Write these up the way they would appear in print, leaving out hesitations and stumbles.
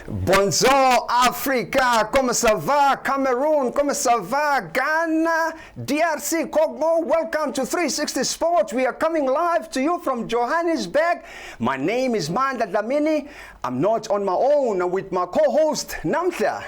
Bonjour Africa, comment ça va? Cameroon, comment ça va? Ghana, DRC, Congo, welcome to 360 Sports. We are coming live to you from Johannesburg. My name is DLAMINI. I'm not on my own, I'm with my co-host, NAMHLA.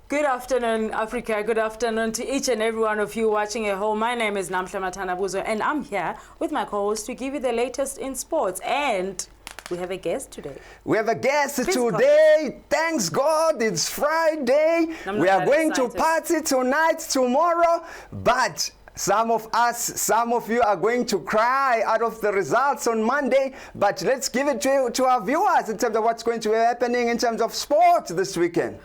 Good afternoon, Africa. Good afternoon to each and every one of you watching at home. My name is NAMHLA MATANDABUZO, and I'm here with my co-host to give you the latest in sports. And we have a guest today. We have a guest today. Thanks God, it's Friday. We are going to party tonight, tomorrow, but some of you are going to cry out of the results on Monday, but let's give it to our viewers in terms of what's going to be happening in terms of sports this weekend.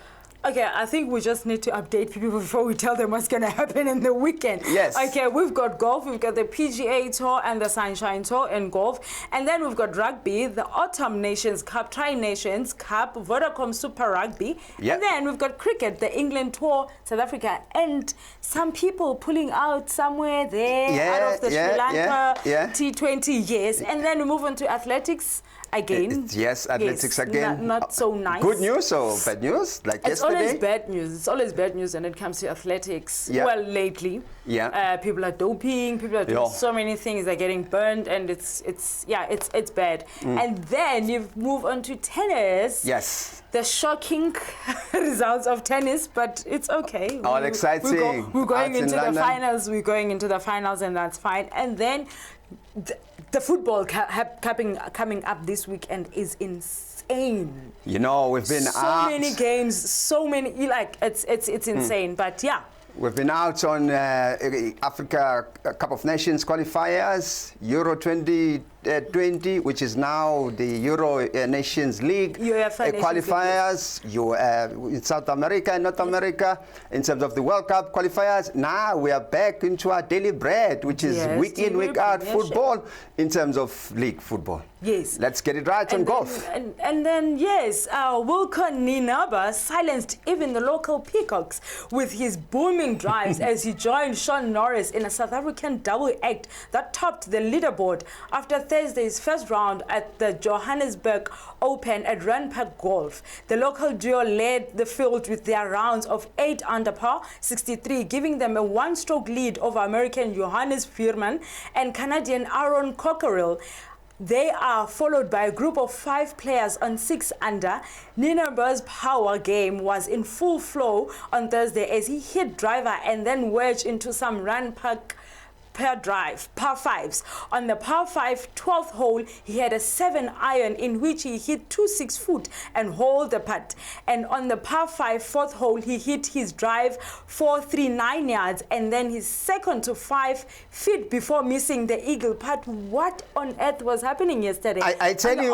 Okay, I think we just need to update people before we tell them what's going to happen in the weekend. Yes. Okay, we've got golf, we've got the PGA Tour and the Sunshine Tour in golf. And then we've got rugby, the Autumn Nations Cup, Tri-Nations Cup, Vodacom Super Rugby. Yep. And then we've got cricket, the England Tour, South Africa. And some people pulling out somewhere there out of the Sri Lanka T20, yes. And then we move on to athletics. Again. Yes, athletics again. Not so nice. Good news or bad news? Like it's yesterday? Always bad news. It's always bad news when it comes to athletics. Yeah. Well, lately. Yeah. People are doping, people are doing so many things, they're getting burned, and it's bad. And then you move on to tennis. Yes. The shocking results of tennis, but it's okay. All exciting. We're going into the London. finals. We're going into the finals, and that's fine. And then the football coming up this weekend is insane. You know, we've been so many games, so many, like it's insane. But yeah, we've been out on Africa Cup of Nations qualifiers, Euro 2020, which is now the Euro Nations League qualifiers. In South America and North America, in terms of the World Cup qualifiers. Now we are back into our daily bread, which is week in, week out football in terms of league football. Yes. Let's get it right on golf. And then, yes, Wilco Ninaba silenced even the local peacocks with his booming drives as he joined Sean Norris in a South African double act that topped the leaderboard after Thursday's first round at the Johannesburg Open at Randpark Golf. The local duo led the field with their rounds of 8 under par, 63, giving them a one-stroke lead over American Johannes Veerman and Canadian Aaron Cockerill. They are followed by a group of 5 players on 6 under. Ninaba's power game was in full flow on Thursday as he hit driver and then wedged into some Randpark par 5s. On the par 5 12th hole, he had a 7-iron in which he hit 2 6-foot and holed the putt. And on the par 5 4th hole, he hit his drive 439 yards and then his second to 5 feet before missing the eagle putt. What on earth was happening yesterday? I tell you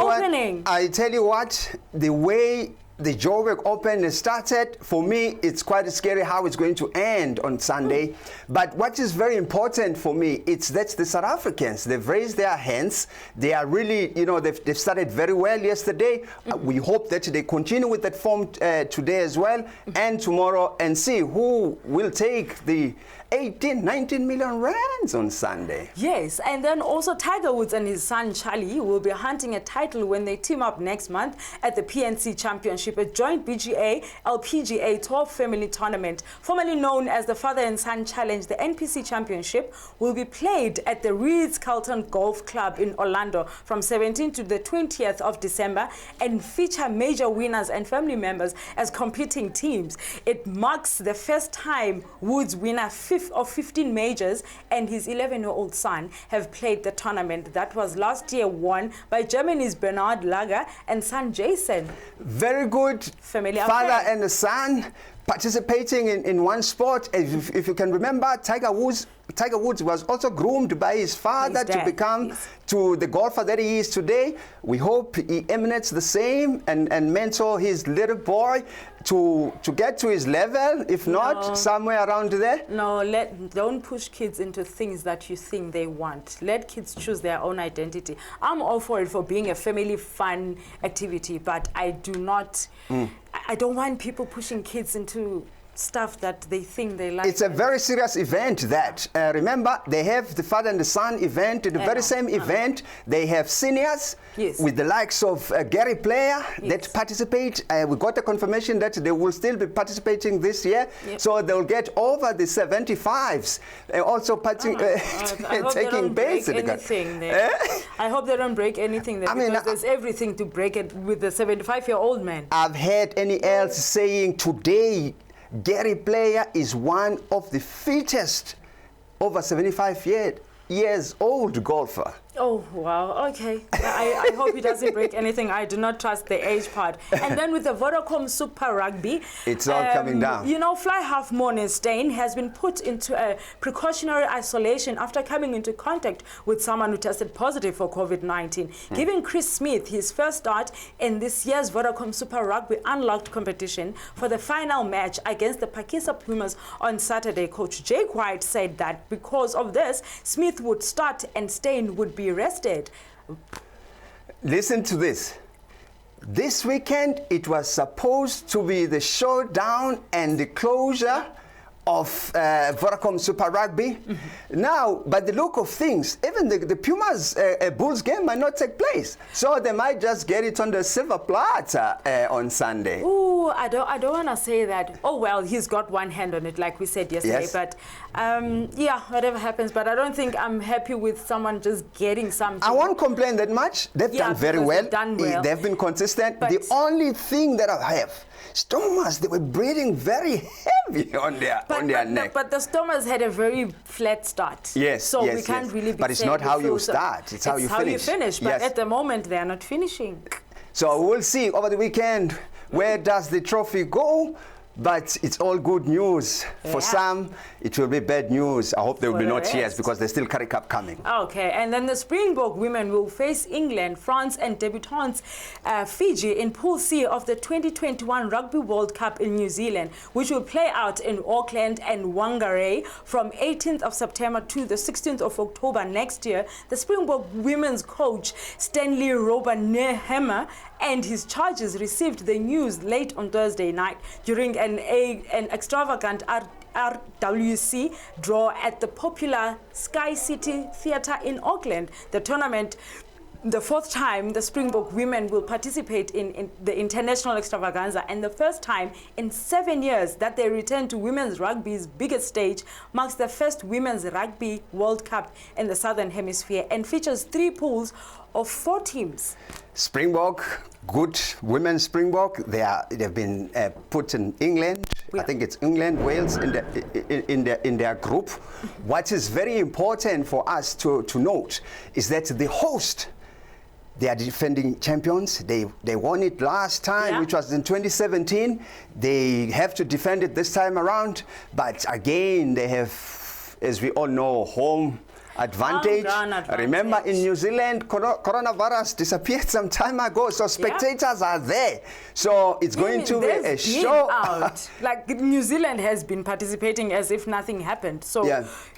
what, the way the Joburg Open started, for me, it's quite scary how it's going to end on Sunday. But what is very important for me, it's that the South Africans, they've raised their hands. They are really, you know, they've started very well yesterday. We hope that they continue with that form today as well and tomorrow, and see who will take the 18, 19 million rands on Sunday. Yes, and then also Tiger Woods and his son Charlie will be hunting a title when they team up next month at the PNC Championship, a joint LPGA Tour family tournament. Formerly known as the Father and Son Challenge, the NPC Championship will be played at the Ritz-Carlton Golf Club in Orlando from 17th to the 20th of December and feature major winners and family members as competing teams. It marks the first time Woods winner 15 majors and his 11-year-old son have played the tournament that was last year won by Germany's Bernhard Langer and son Jason. Very good. Familiar father friend. And a son participating in one sport. If you can remember, Tiger Woods was also groomed by his father to become to the golfer that he is today. We hope he emulates the same and mentor his little boy to get to his level, if not somewhere around there. No, don't push kids into things that you think they want. Let kids choose their own identity. I'm all for it for being a family fun activity, but I do not I don't want people pushing kids into stuff that they think they like. It's a very serious event that, remember, they have the father and the son event. In the very same event, they have seniors with the likes of Gary Player that participate. We got the confirmation that they will still be participating this year. So they'll get over the 75s also taking base. I hope they don't break anything there, because there's everything to break it with the 75-year-old man. I've heard any else saying today Gary Player is one of the fittest over 75 years old golfer. Oh, wow. Okay. I hope he doesn't break anything. I do not trust the age part. And then with the Vodacom Super Rugby, it's all coming down. You know, fly half Morningstain has been put into a precautionary isolation after coming into contact with someone who tested positive for COVID-19, giving Chris Smith his first start in this year's Vodacom Super Rugby Unlocked competition for the final match against the Pakisa Pumas on Saturday. Coach Jake White said that because of this, Smith would start and Steyn would be arrested. Listen to this. This weekend, it was supposed to be the showdown and the closure of Vodacom Super Rugby. Now, by the look of things, even the Pumas Bulls game might not take place. So they might just get it on the silver platter on Sunday. Ooh, I don't want to say that. Oh, well, he's got one hand on it, like we said yesterday. But yeah, whatever happens. But I don't think I'm happy with someone just getting something. I won't complain that much. They've done very well. They've been consistent. But the only thing that I have, Stormers, they were breathing very heavy on their neck. But the Stormers had a very flat start. So we can't really be But it's not how you start, it's how you finish. But at the moment, they are not finishing. So we'll see over the weekend, where does the trophy go? But it's all good news. For some, it will be bad news. I hope there will be no tears, because there's still Currie Cup coming. Okay, and then the Springbok women will face England, France and debutants Fiji in Pool C of the 2021 Rugby World Cup in New Zealand, which will play out in Auckland and Whangarei from 18th of September to the 16th of October next year. The Springbok women's coach, Stanley Robanehema, and his charges received the news late on Thursday night during an extravagant RWC draw at the popular Sky City Theatre in Auckland. The tournament, the fourth time the Springbok women will participate in the international extravaganza, and the first time in 7 years that they return to women's rugby's biggest stage, marks the first Women's Rugby World Cup in the Southern Hemisphere and features 3 pools of 4 teams. Springbok, good women Springbok. They've been put in England. I think it's England, Wales in their group. What is very important for us to note is that the host, they are defending champions. They won it last time, which was in 2017. They have to defend it this time around. But again, they have, as we all know, home advantage. Remember, in New Zealand, coronavirus disappeared some time ago, so spectators are there. So it's going to be a show. Like New Zealand has been participating as if nothing happened. So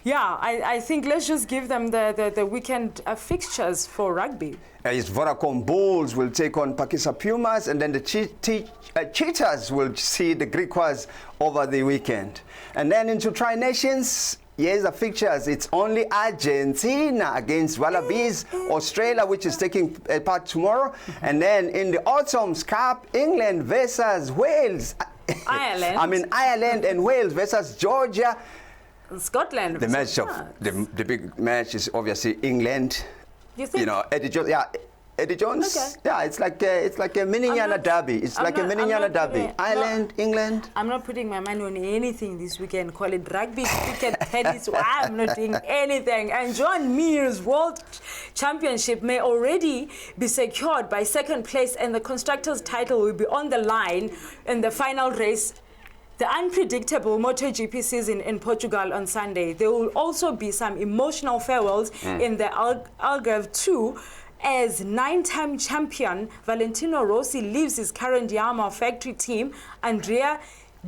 I think let's just give them the weekend fixtures for rugby. His Vodacom Bulls will take on Pakisa Pumas, and then the Cheetahs will see the Griquas over the weekend. And then into Tri-Nations, here's the fixtures. It's only Argentina against Wallabies, Australia, which is taking part tomorrow. And then in the Autumn's Cup, England versus Wales. Ireland and Wales versus Georgia. Scotland. The match the big match is obviously England. You think? You know, Eddie Jones. Okay. Yeah, it's like a mini-Yana derby. It's like a mini-Yana derby. Ireland, England. I'm not putting my money on anything this weekend. Call it rugby, cricket, tennis. I'm not doing anything. And John Mears World Championship may already be secured by second place, and the constructors' title will be on the line in the final race. The unpredictable MotoGP season in Portugal on Sunday. There will also be some emotional farewells in the Algarve too, as 9-time champion Valentino Rossi leaves his current Yamaha factory team. Andrea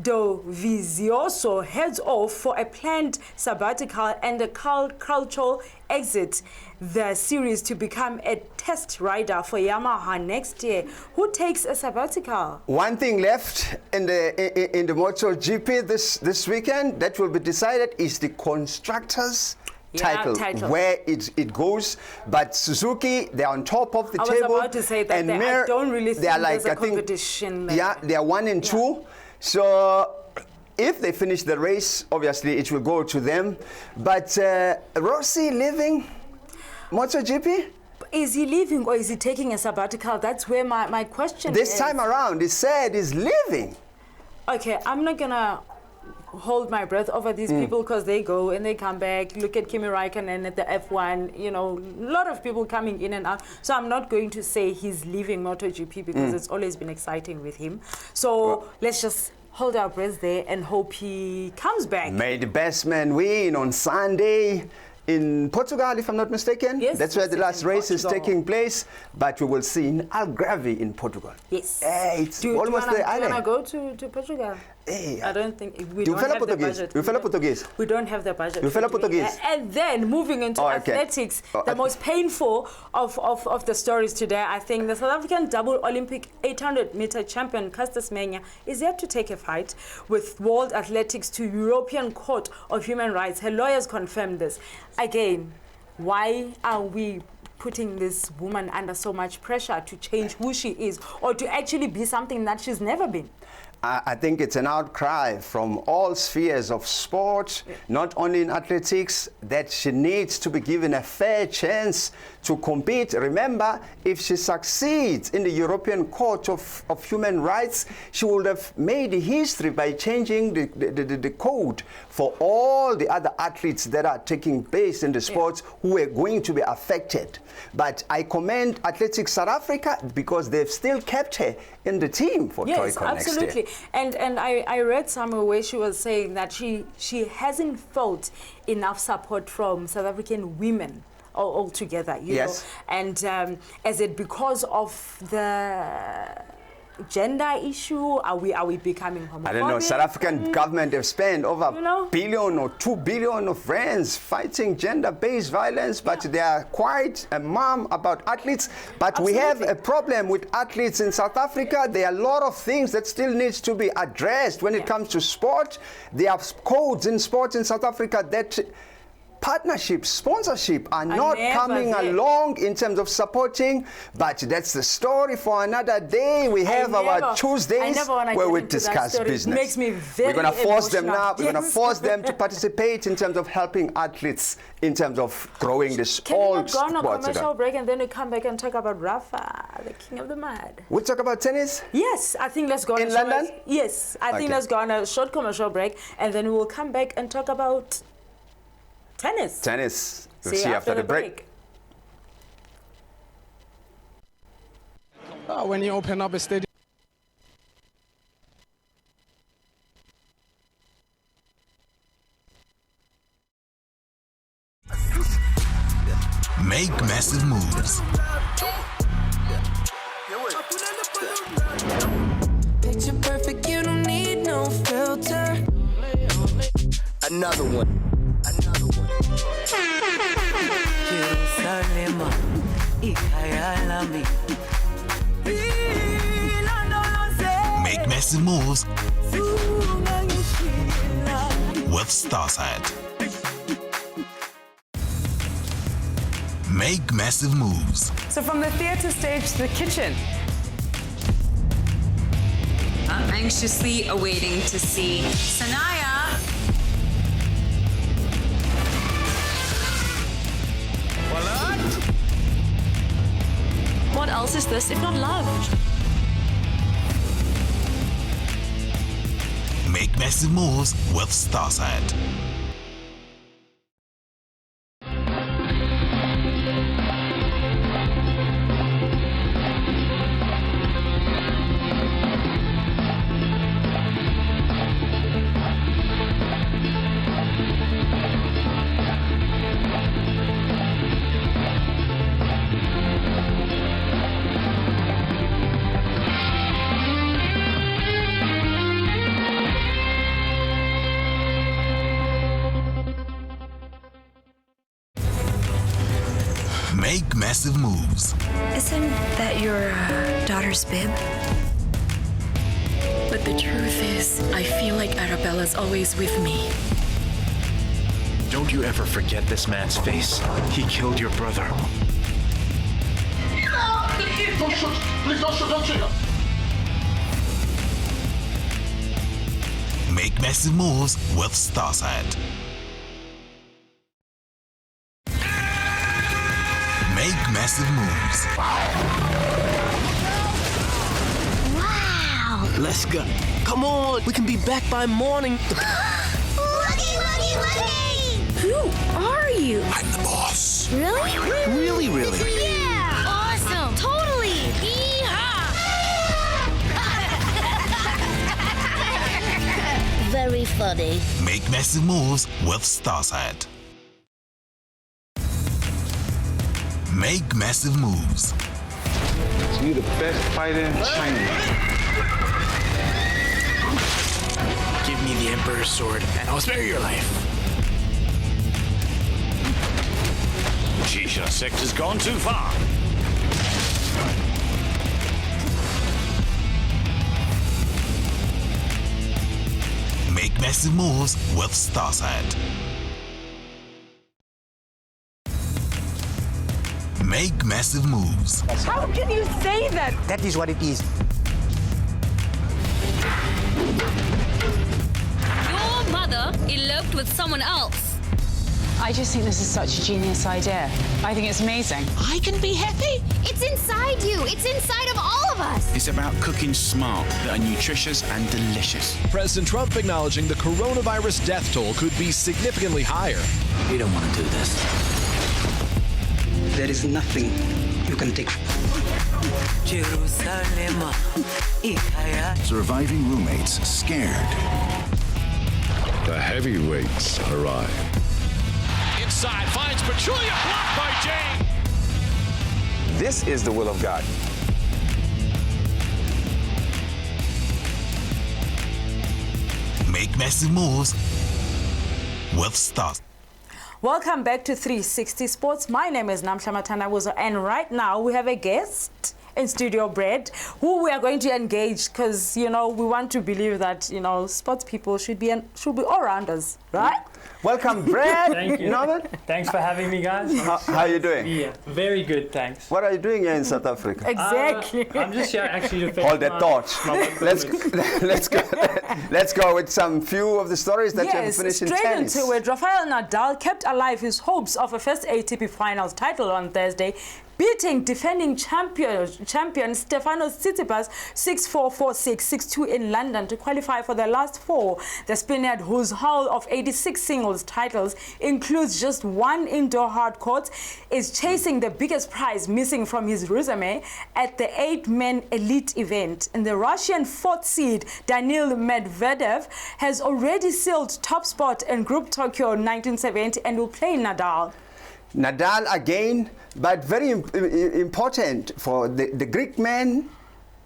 Dovizioso heads off for a planned sabbatical and a cultural exit the series to become a test rider for Yamaha next year. Who takes a sabbatical? One thing left in the MotoGP this weekend that will be decided is the constructors title, where it goes. But Suzuki, they're on top of the table. I was about to say that, and I don't really think there's a competition there. Yeah, they are 1 and 2. So if they finish the race, obviously it will go to them. But Rossi leaving MotoGP? Is he leaving or is he taking a sabbatical? That's where my question is. This time around, he said he's leaving. Okay, I'm not going to hold my breath over these people because they go and they come back. Look at Kimi Raikkonen at the F1, you know, a lot of people coming in and out. So I'm not going to say he's leaving MotoGP because it's always been exciting with him. So let's just hold our breath there and hope he comes back. May the best man win on Sunday in Portugal, if I'm not mistaken. Yes, that's where the last race is taking place. But we will see in Algarve in Portugal. Yes. It's almost the island. Do you want to go to Portugal? Hey, I don't think we don't have the budget. We don't have the budget. You fella Portuguese. And then moving into athletics, the most painful of the stories today, I think the South African double Olympic 800-meter champion Caster Semenya is yet to take a fight with World Athletics to European Court of Human Rights. Her lawyers confirmed this. Again, why are we putting this woman under so much pressure to change who she is or to actually be something that she's never been? I think it's an outcry from all spheres of sport, not only in athletics, that she needs to be given a fair chance to compete. Remember, if she succeeds in the European Court of Human Rights, she would have made history by changing the code for all the other athletes that are taking place in the sports who are going to be affected. But I commend Athletics South Africa because they've still kept her in the team for Troika next year. Absolutely. And I read somewhere where she was saying that she hasn't felt enough support from South African women altogether, you know. And is it because of the gender issue? Are we becoming homophobic? I don't know. South African government have spent over $1 billion or $2 billion of rands fighting gender-based violence, but they are quite mum about athletes. But we have a problem with athletes in South Africa. There are a lot of things that still needs to be addressed when it comes to sport. There are codes in sport in South Africa that partnership, sponsorship are not coming along in terms of supporting, but that's the story for another day. We have our Tuesdays where we discuss business. It makes me very We're going to force them now. Yes. We're going to force them to participate in terms of helping athletes, in terms of growing this old sport. Can we go on a commercial break and then we come back and talk about Rafa, the king of the mud? We'll talk about tennis? Yes, I think let's go on in London? Yes, I think let's go on a short commercial break and then we will come back and talk about tennis. Tennis. We'll see you after the break. When you open up a stadium. Make massive moves. Picture perfect, you don't need no filter. Another one. Jerusalema, ikayalami. Make massive moves with Starsat. Make massive moves. So from the theatre stage to the kitchen. I'm anxiously awaiting to see Sanaya. What else is this if not love? Make massive moves with Starsat. massive moves. Isn't that your daughter's bib? But the truth is, I feel like Arabella's always with me. Don't you ever forget this man's face. He killed your brother. Don't shoot! Please don't shoot! Don't shoot! Make massive moves with Starsat. Make massive moves. Wow! Let's go. Come on! We can be back by morning. Who are you? I'm the boss. Really? Really? Yeah! Awesome! Totally! Yeehaw! Very funny. Make massive moves with Starsat. Make massive moves. You're the best fighter in China. Give me the Emperor's sword, and I'll spare your life. Shisha sector's gone too far. Make massive moves with Starsat. Make massive moves. How can you say that? That is what it is. Your mother eloped with someone else. I just think this is such a genius idea. I think it's amazing. I can be happy. It's inside you. It's inside of all of us. It's about cooking smart that are nutritious and delicious. President Trump acknowledging the coronavirus death toll could be significantly higher. We don't want to do this. There is nothing you can take. Surviving roommates scared. The heavyweights arrive. Inside, finds Pachulia, blocked by Jane. This is the will of God. Make massive moves with Stars. Welcome back to 360 Sports. My name is NAMHLA MATANDABUZO, and right now we have a guest in Studio Brad, who we are going to engage because, you know, we want to believe that, you know, sports people should be all-rounders, right? Welcome, Brad. Thank you. Norman. Thanks for having me, guys. How are you doing? Yeah, very good, thanks. What are you doing here in South Africa? Exactly. I'm just here actually to fetch Hold that thought. let's Let's go with some few of the stories that you have finished in tennis. Straight into it. Rafael Nadal kept alive his hopes of a first ATP Finals title on Thursday, beating defending champion Stefanos Tsitsipas 6-4, 4-6, 6-2 in London to qualify for the last four. The Spaniard, whose haul of 86 singles titles includes just one indoor hard court, is chasing the biggest prize missing from his resume at the 8-man elite event. And the Russian fourth seed, Daniil Medvedev, has already sealed top spot in Group Tokyo 1970 and will play Nadal. Nadal again, but very important for the Greek man.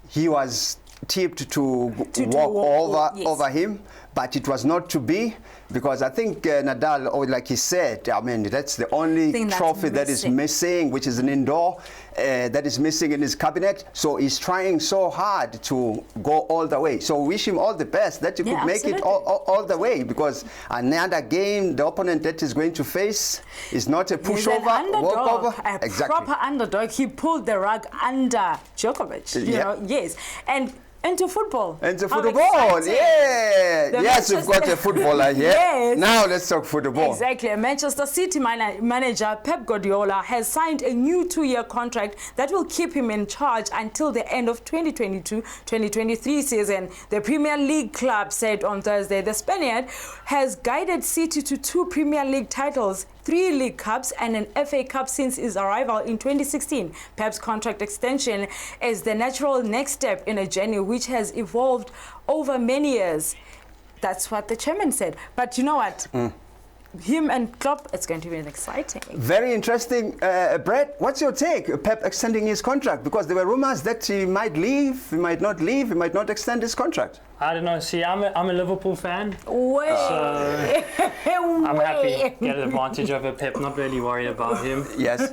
He was tipped to walk over him, but it was not to be, because I think Nadal, like he said, I mean, that's the only trophy that is missing, which is an indoor, that is missing in his cabinet. So he's trying so hard to go all the way. So wish him all the best, that he could make it all the way, because another game, the opponent that he's going to face is not a pushover, walkover. A proper underdog. He pulled the rug under Djokovic, you know, yes. And into football. Into football, yeah. Yes, we've got a footballer here. Yes. Now let's talk football. Exactly. Manchester City manager Pep Guardiola has signed a new 2-year contract that will keep him in charge until the end of 2022-2023 season. The Premier League club said on Thursday the Spaniard has guided City to 2 Premier League titles, 3 League Cups and an FA Cup since his arrival in 2016. Pep's contract extension is the natural next step in a journey which has evolved over many years. That's what the chairman said. But you know what? Him and Klopp, it's going to be exciting. Very interesting. Brett, what's your take? Pep extending his contract, because there were rumors that he might leave, he might not leave, he might not extend his contract. I don't know. See, I'm a Liverpool fan. So I'm happy to get advantage of it. Pep, not really worried about him. Yes.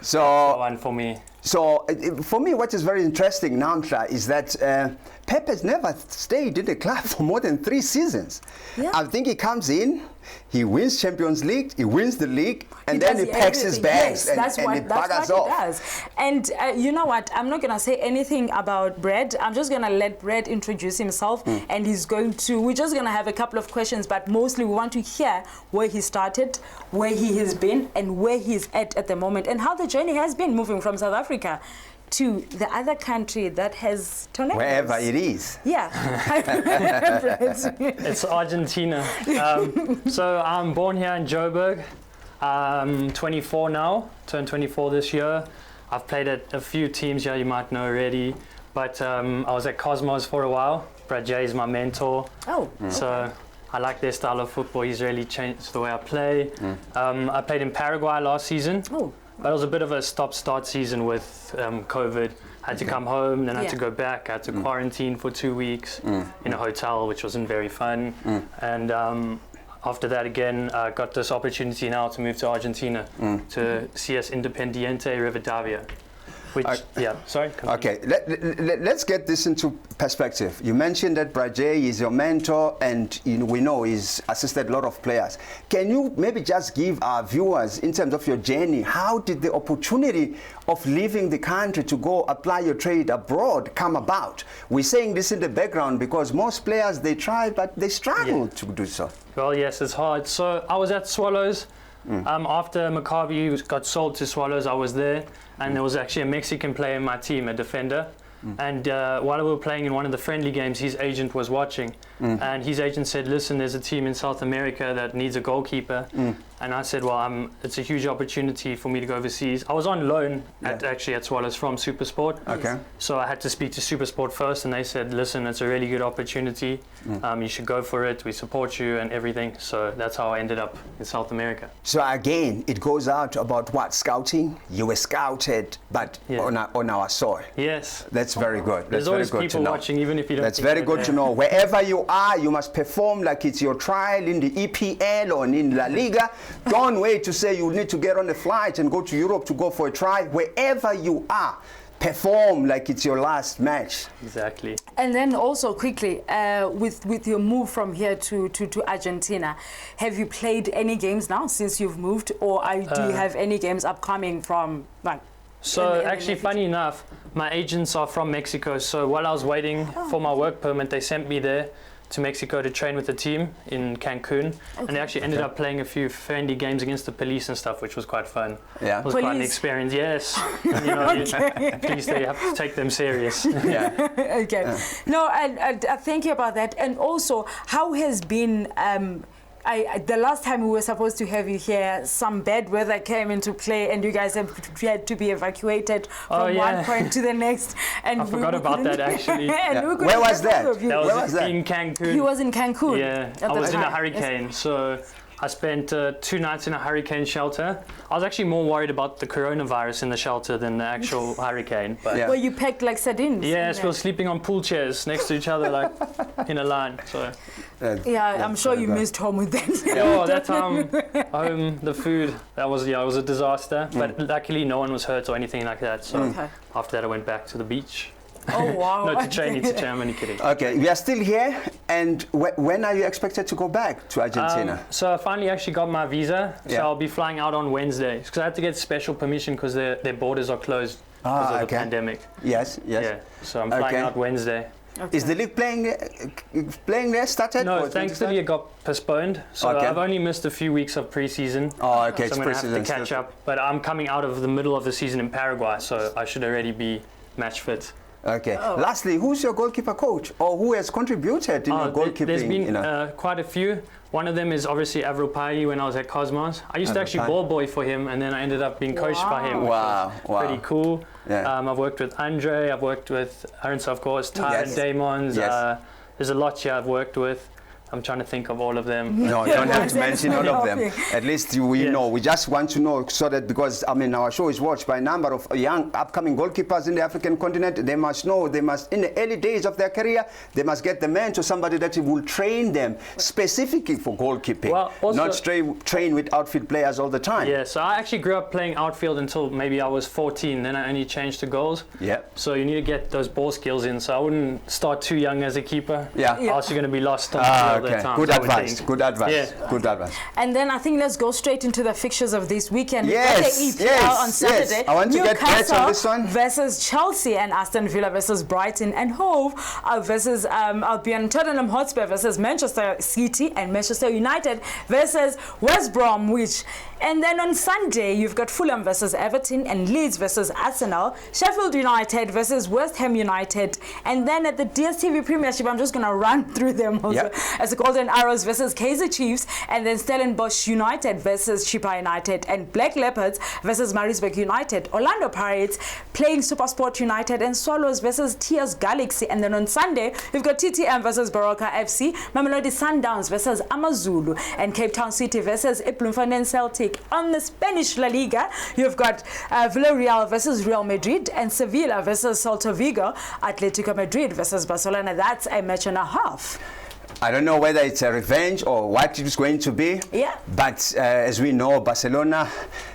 So one for me. So for me, what is very interesting, NAMHLA, is that Pep has never stayed in the club for more than 3 seasons. Yeah. I think he comes in, he wins Champions League, he wins the league, and then he packs his bags and he buggers off. Does. And you know what? I'm not going to say anything about Brad. I'm just going to let Brad introduce himself, and we're just going to have a couple of questions, but mostly we want to hear where he started, where he has been, and where he's at the moment, and how the journey has been moving from South Africa to the other country that has tornadoes. Wherever it is. Yeah. It's Argentina. So I'm born here in Joburg. 24 now, turned 24 this year. I've played at a few teams here you might know already, but I was at Cosmos for a while. Brad J is my mentor. Oh. So I like their style of football. He's really changed the way I play. I played in Paraguay last season. Oh. But it was a bit of a stop-start season with COVID. I had to come home, then I had to go back. I had to quarantine for 2 weeks in a hotel, which wasn't very fun. And after that, again, I got this opportunity now to move to Argentina to CS Independiente Rivadavia. Which, yeah, sorry. Okay, let's get this into perspective. You mentioned that Brad J is your mentor, and we know he's assisted a lot of players. Can you maybe just give our viewers, in terms of your journey, how did the opportunity of leaving the country to go apply your trade abroad come about? We're saying this in the background because most players, they try, but they struggle to do so. Well, yes, it's hard. So I was at Swallows. After Maccabi got sold to Swallows, I was there, and there was actually a Mexican player in my team, a defender. And while we were playing in one of the friendly games, his agent was watching, and his agent said, listen, there's a team in South America that needs a goalkeeper. And I said, well, it's a huge opportunity for me to go overseas. I was on loan actually at Swallows from Supersport. Okay. So I had to speak to Supersport first, and they said, listen, it's a really good opportunity. You should go for it. We support you and everything. So that's how I ended up in South America. So again, it goes out about what? Scouting? You were scouted, but on our soil. Yes. That's very good. There's always people watching, even if you don't. That's very good to know. Wherever you are, you must perform like it's your trial in the EPL or in La Liga. Don't wait to say you need to get on a flight and go to Europe to go for a trial. Wherever you are, perform like it's your last match. Exactly. And then also quickly, with your move from here to Argentina, have you played any games now since you've moved, or do you have any games upcoming from like? So actually, funny enough, my agents are from Mexico. So while I was waiting for my work permit, they sent me there to Mexico to train with the team in Cancun, and they actually ended up playing a few friendly games against the police and stuff, which was quite fun. Yeah, it was quite an experience. Yes, and, you know, police, they have to take them serious. Okay. No, I thank you about that. And also, how has been the last time we were supposed to have you here, some bad weather came into play, and you guys had to be evacuated from one point to the next. And I forgot about that actually. Where was that? That was in Cancun. He was in Cancun. Yeah, I was in a hurricane, so I spent 2 nights in a hurricane shelter. I was actually more worried about the coronavirus in the shelter than the actual hurricane. But Were you packed like sardines? Yes, we were sleeping on pool chairs next to each other, like in a line. So. Yeah, I'm sure you missed home with them. Oh, that time, the food, it was a disaster. But luckily, no one was hurt or anything like that. So after that, I went back to the beach. Oh, wow. No, to train, I'm only kidding. Okay, we are still here, and when are you expected to go back to Argentina? So I finally actually got my visa, so I'll be flying out on Wednesday, because I had to get special permission because their borders are closed because of the pandemic. Yes. Yeah, so I'm flying out Wednesday. Okay. Is the league playing there started? No, thankfully it got postponed. So I've only missed a few weeks of pre-season. Oh, okay, so I'm going to have to catch up. But I'm coming out of the middle of the season in Paraguay, so I should already be match fit. Okay. Lastly, who's your goalkeeper coach, or who has contributed in your goalkeeping? There's been quite a few. One of them is obviously Avril Paidi when I was at Cosmos. I used to actually ball boy for him, and then I ended up being coached by him, which was pretty cool. Yeah. I've worked with Andre, I've worked with Aaron, of course, Tyler Damons. There's a lot here I've worked with. I'm trying to think of all of them. No, you don't have to mention all of them. At least we know. We just want to know so that, because I mean our show is watched by a number of young upcoming goalkeepers in the African continent. They must know, they must, in the early days of their career, they must get the man to somebody that will train them specifically for goalkeeping. Well, also, not train with outfield players all the time. Yeah, so I actually grew up playing outfield until maybe I was 14. Then I only changed to goals. Yeah. So you need to get those ball skills in. So I wouldn't start too young as a keeper. Yeah. Else you're going to be lost on the field all the time. Good advice. Good advice. Yeah. Good advice. And then I think let's go straight into the fixtures of this weekend. Yes. We've got the EPL on Saturday. Yes. I want to get back on this one. Versus Chelsea, and Aston Villa versus Brighton and Hove versus Albion. Tottenham Hotspur versus Manchester City, and Manchester United versus West Bromwich. And then on Sunday, you've got Fulham versus Everton and Leeds versus Arsenal, Sheffield United versus West Ham United. And then at the DStv Premiership, I'm just going to run through them also, as the Golden Arrows versus Kaizer Chiefs, and then Stellenbosch United versus Chippa United, and Black Leopards versus Maritzburg United, Orlando Pirates playing SuperSport United, and Swallows versus TS Galaxy. And then on Sunday, you've got TTM versus Baroka FC, Mamelodi Sundowns versus Amazulu, and Cape Town City versus Bloemfontein Celtic. On the Spanish La Liga, you've got Villarreal versus Real Madrid, and Sevilla versus Celta Vigo, Atletico Madrid versus Barcelona. That's a match and a half. I don't know whether it's a revenge or what it's going to be. Yeah. But as we know, Barcelona,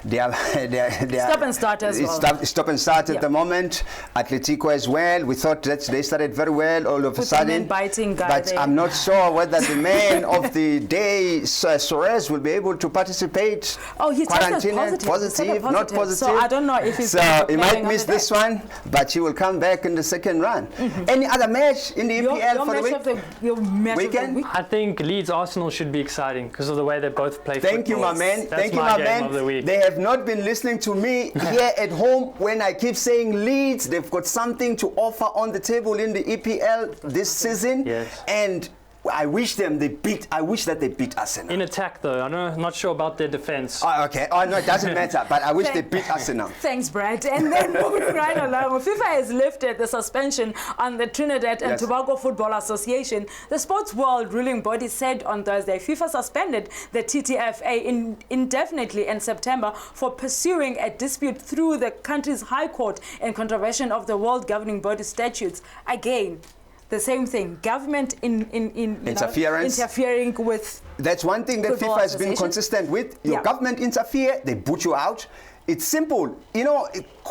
they are stop and start as well. Stop and start at the moment. Atletico as well. We thought that they started very well all of a sudden. Biting guy but there. I'm not sure whether the man of the day, Suarez, will be able to participate. Oh, he tested positive, not positive. So I don't know if he's. So he might miss this one, but he will come back in the second run. Any other match in the EPL for the week? Your match of the week? I think Leeds Arsenal should be exciting because of the way they both play football. Thank you, my man. That's Thank you, my my game of the week. They have not been listening to me here at home when I keep saying Leeds. They've got something to offer on the table in the EPL this season. Yes. And I wish that they beat Arsenal. In attack, though, I'm not sure about their defense. Okay. Oh, no, it doesn't matter. But I wish they beat Arsenal. Thanks, Brad. And then moving right along, FIFA has lifted the suspension on the Trinidad and Tobago Football Association. The sports world ruling body said on Thursday, FIFA suspended the TTFA indefinitely in September for pursuing a dispute through the country's high court in contravention of the world governing body statutes. Again, the same thing, government interfering with. That's one thing that FIFA has been consistent with. Your government interfere, they boot you out. It's simple. You know,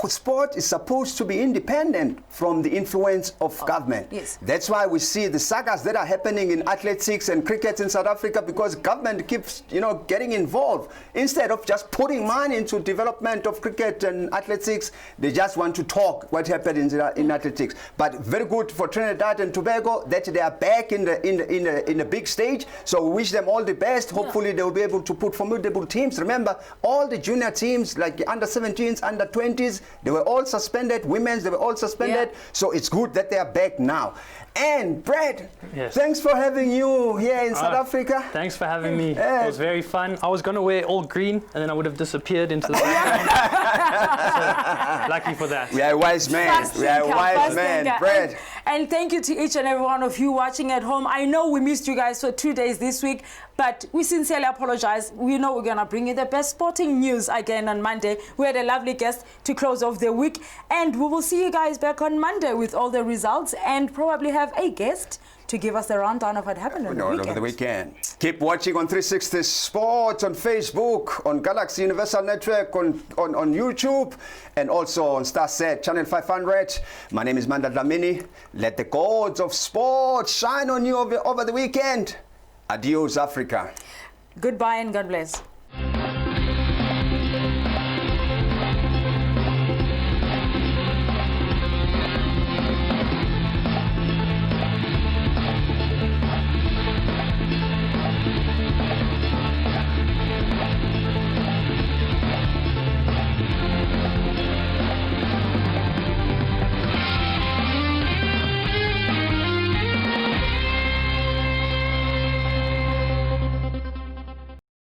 sport is supposed to be independent from the influence of government. Yes. That's why we see the sagas that are happening in athletics and cricket in South Africa, because government keeps, getting involved. Instead of just putting money into development of cricket and athletics, they just want to talk what happened in athletics. But very good for Trinidad and Tobago that they are back in the big stage. So we wish them all the best. Hopefully they will be able to put formidable teams. Remember, all the junior teams like under 17s, under 20s, they were all suspended. Women's, they were all suspended. So it's good that they are back now. And Brad, thanks for having you here in South Africa. Thanks for having me. It was very fun. I was going to wear all green and then I would have disappeared into the background. So, lucky for that. We are wise men. We are wise men. Brad. And thank you to each and every one of you watching at home. I know we missed you guys for 2 days this week, but we sincerely apologize. We know we're going to bring you the best sporting news again on Monday. We had a lovely guest to close off the week, and we will see you guys back on Monday with all the results and probably have a guest to give us the rundown of what happened over the weekend. Keep watching on 360 Sports on Facebook, on Galaxy Universal Network, on YouTube, and also on Starsat Channel 500. My name is MANDLA. Let the gods of sport shine on you over the weekend. Adios, Africa. Goodbye and God bless.